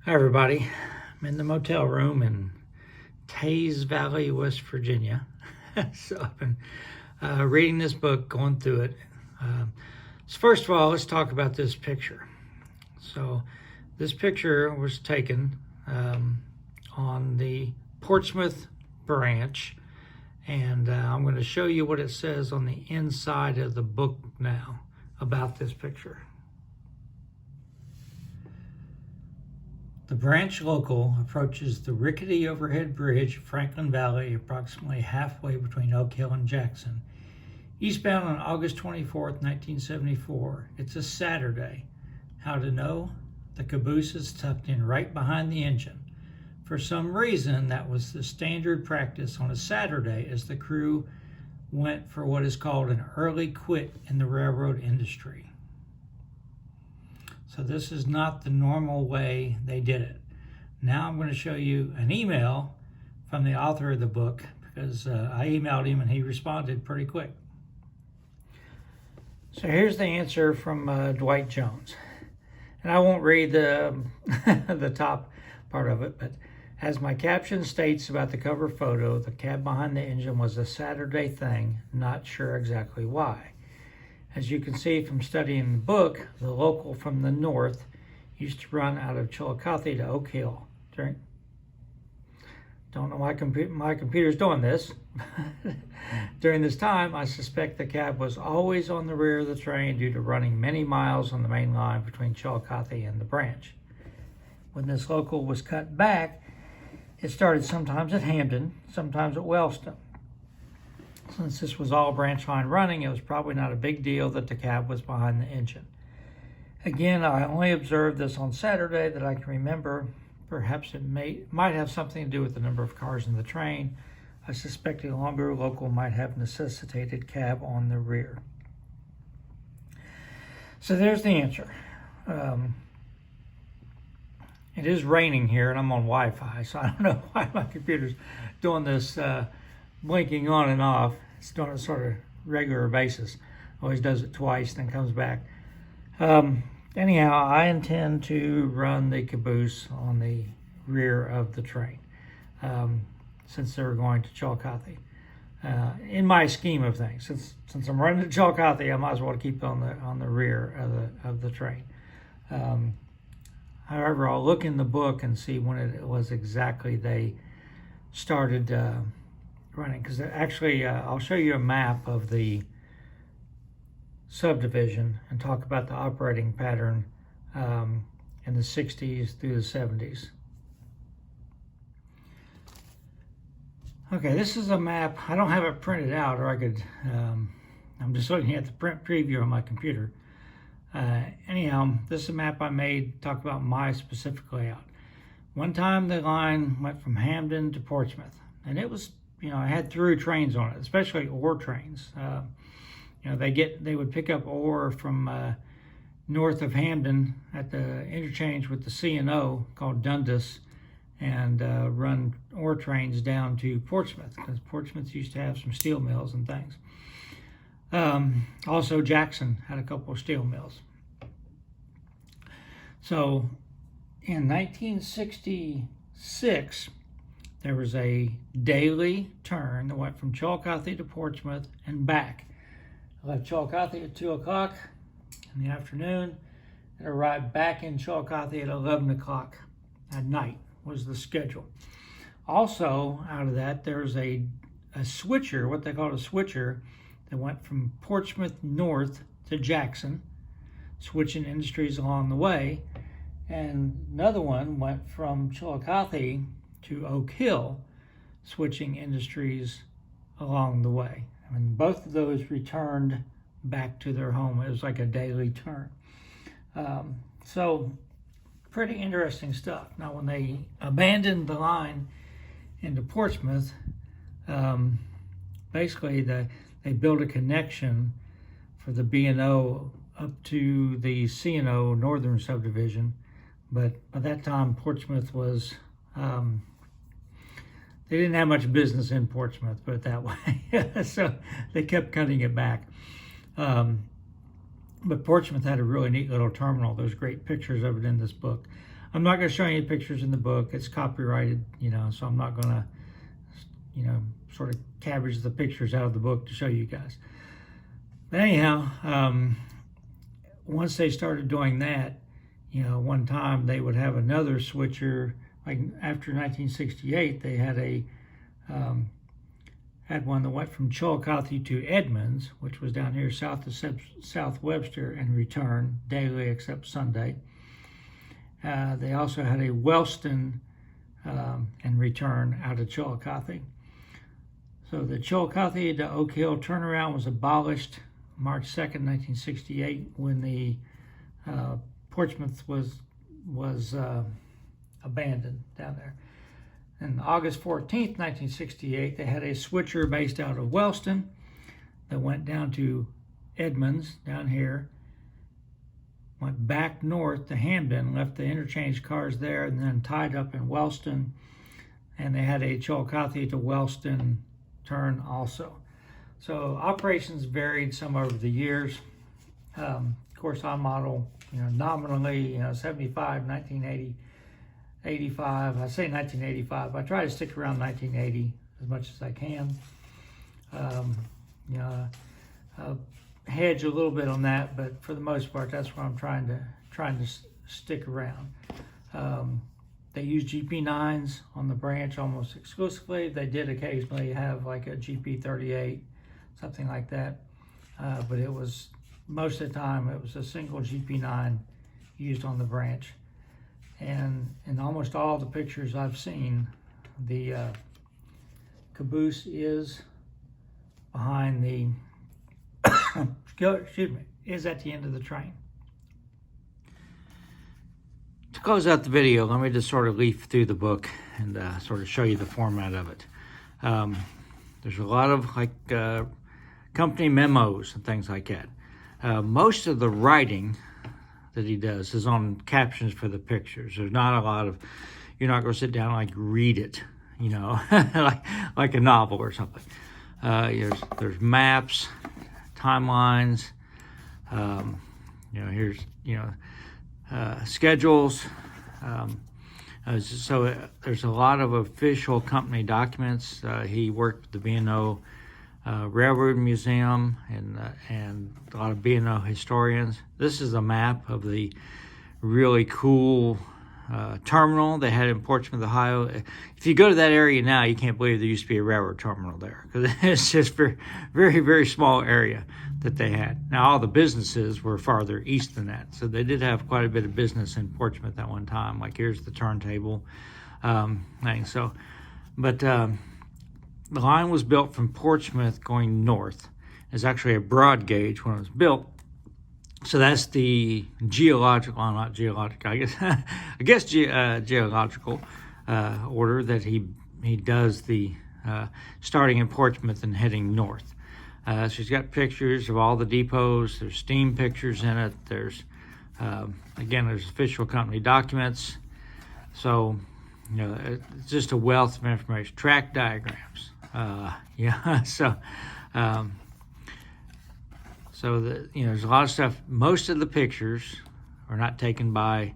Hi everybody, I'm in the motel room in Tays Valley, West Virginia. So I've been reading this book, going through it. So first of all, let's talk about this picture. So this picture was taken on the Portsmouth branch, and I'm going to show you what it says on the inside of the book now about this picture. The branch local approaches the rickety overhead bridge of Franklin Valley, approximately halfway between Oak Hill and Jackson, eastbound on August 24th, 1974. It's a Saturday. How to know? The caboose is tucked in right behind the engine. For some reason, that was the standard practice on a Saturday as the crew went for what is called an early quit in the railroad industry. So this is not the normal way they did it. Now I'm going to show you an email from the author of the book, because I emailed him and he responded pretty quick. So here's the answer from Dwight Jones. And I won't read the, the top part of it, but as my caption states about the cover photo, the cab behind the engine was a Saturday thing, not sure exactly why. As you can see from studying the book, the local from the north used to run out of Chillicothe to Oak Hill. Don't know why my computer's doing this. During this time, I suspect the cab was always on the rear of the train due to running many miles on the main line between Chillicothe and the branch. When this local was cut back, it started sometimes at Hamden, sometimes at Wellston. Since this was all branch line running, it was probably not a big deal that the cab was behind the engine. Again, I only observed this on Saturday that I can remember. Perhaps it might have something to do with the number of cars in the train. I suspect a longer local might have necessitated cab on the rear. So there's the answer. It is raining here and I'm on Wi-Fi, so I don't know why my computer's doing this blinking on and off. It's on a sort of regular basis. Always does it twice, then comes back. Anyhow, I intend to run the caboose on the rear of the train since they're going to Chillicothe. In my scheme of things, since I'm running to Chillicothe, I might as well keep on the rear of the train. However, I'll look in the book and see when it was exactly they started running, because actually I'll show you a map of the subdivision and talk about the operating pattern in the 60s through the 70s. Okay, this is a map. I don't have it printed out, or I could, I'm just looking at the print preview on my computer. Anyhow, this is a map I made, talk about my specific layout. One time the line went from Hamden to Portsmouth, and it was, it had through trains on it, especially ore trains. They would pick up ore from north of Hamden at the interchange with the C&O called Dundas, and run ore trains down to Portsmouth, because Portsmouth used to have some steel mills and things. Also, Jackson had a couple of steel mills. So in 1966, there was a daily turn that went from Chillicothe to Portsmouth and back. I left Chillicothe at 2 o'clock in the afternoon and arrived back in Chillicothe at 11 o'clock at night was the schedule. Also, out of that, there's a switcher, what they call a switcher, that went from Portsmouth north to Jackson, switching industries along the way. And another one went from Chillicothe to Oak Hill, switching industries along the way. I mean, both of those returned back to their home. It was like a daily turn. So pretty interesting stuff. Now, when they abandoned the line into Portsmouth, basically they built a connection for the B&O up to the C&O Northern Subdivision. But by that time, Portsmouth was, they didn't have much business in Portsmouth, put it that way. So they kept cutting it back. But Portsmouth had a really neat little terminal. There's great pictures of it in this book. I'm not going to show any pictures in the book. It's copyrighted, so I'm not going to, sort of cabbage the pictures out of the book to show you guys. But anyhow, once they started doing that, one time they would have another switcher. Like after 1968, they had one that went from Chillicothe to Edmonds, which was down here south of South Webster, and returned daily except Sunday. They also had a Wellston and return out of Chillicothe. So the Chillicothe to Oak Hill turnaround was abolished March 2nd, 1968, when the Portsmouth was abandoned down there. And August 14th, 1968, they had a switcher based out of Wellston that went down to Edmonds down here, went back north to Hamden, left the interchange cars there, and then tied up in Wellston. And they had a Chillicothe to Wellston turn also. So operations varied some over the years. Of course, I model, nominally, 75, 1980, 85. I say 1985. I try to stick around 1980 as much as I can. Hedge a little bit on that, but for the most part, that's where I'm trying to stick around. They use GP9s on the branch almost exclusively. They did occasionally have like a GP38, something like that, but it was most of the time it was a single GP9 used on the branch. And in almost all the pictures I've seen, the caboose is behind the is at the end of the train. To close out the video, let me just sort of leaf through the book and sort of show you the format of it. There's a lot of company memos and things like that. Most of the writing that he does is on captions for the pictures. There's not a lot of, you're not going to sit down and read it, like a novel or something. There's maps, timelines, here's, schedules. So there's a lot of official company documents. He worked with the B&O Railroad Museum and a lot of B&O historians. This is a map of the really cool terminal they had in Portsmouth, Ohio. If you go to that area now, you can't believe there used to be a railroad terminal there, because it's just very, very, very small area that they had. Now, all the businesses were farther east than that, so they did have quite a bit of business in Portsmouth at one time. Like here's the turntable thing. So, but the line was built from Portsmouth going north. It's actually a broad gauge when it was built. So that's the geological, well, not geological, I guess geological order that he does the starting in Portsmouth and heading north. So he's got pictures of all the depots. There's steam pictures in it. There's, again, there's official company documents. So, it's just a wealth of information. Track diagrams. So there's a lot of stuff. Most of the pictures are not taken by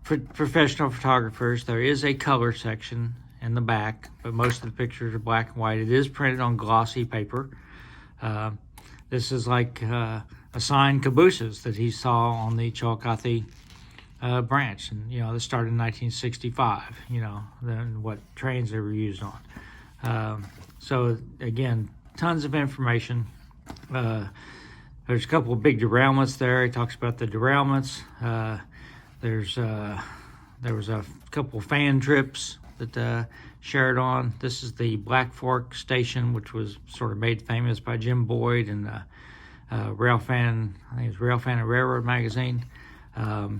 professional photographers. There is a color section in the back, but most of the pictures are black and white. It is printed on glossy paper. This is like assigned cabooses that he saw on the Chillicothe branch, and this started in 1965. Then what trains they were used on. So again, tons of information. There's a couple of big derailments there. He talks about the derailments. There was a couple of fan trips that shared on. This is the Black Fork station, which was sort of made famous by Jim Boyd and Railfan. I think it's Railfan and Railroad magazine. I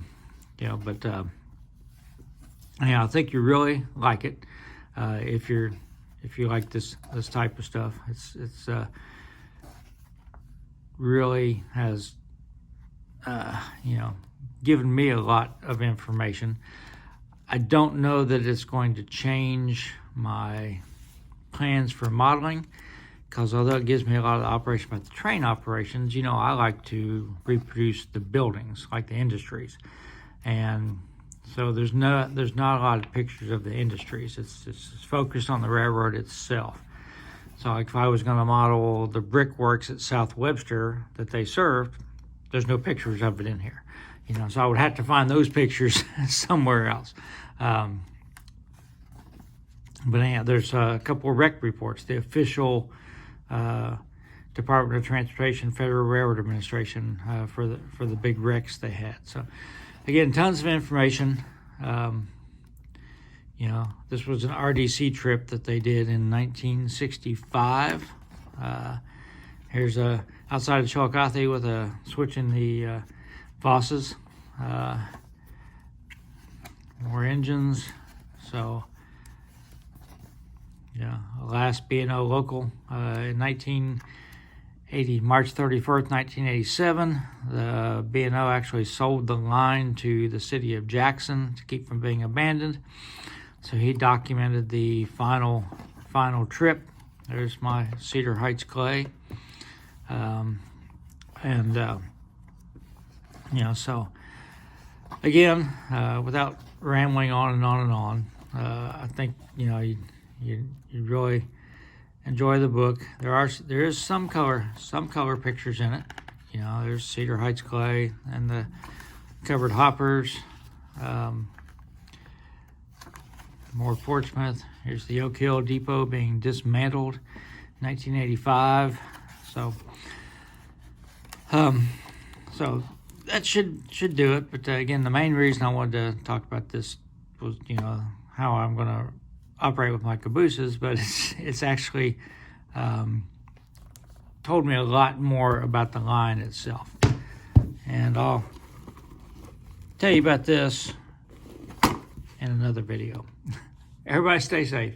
think you really like it if you like this type of stuff. It's really has given me a lot of information. I don't know that it's going to change my plans for modeling, because although it gives me a lot of the operation about the train operations, I like to reproduce the buildings, like the industries. And So there's not a lot of pictures of the industries. It's focused on the railroad itself. So like if I was going to model the brickworks at South Webster that they served, there's no pictures of it in here. You know, so I would have to find those pictures somewhere else. But anyhow, there's a couple of wreck reports. The official Department of Transportation, Federal Railroad Administration for the big wrecks they had. So again, tons of information. You know, this was an RDC trip that they did in 1965. Here's outside of Chillicothe with a switch in the Vosses. More engines. So yeah, last B&O local in 1980, March 31st, 1987. The B&O actually sold the line to the city of Jackson to keep from being abandoned. So he documented the final trip. There's my Cedar Heights clay. You know, so again, without rambling on and on and on, I think, you know, you really enjoy the book. There is some color pictures in it. You know, there's Cedar Heights clay and the covered hoppers. More Portsmouth. Here's the Oak Hill Depot being dismantled, 1985. So that should do it. But again, the main reason I wanted to talk about this was, you know, how I'm going to operate with my cabooses, but it's actually told me a lot more about the line itself. And I'll tell you about this in another video. Everybody stay safe.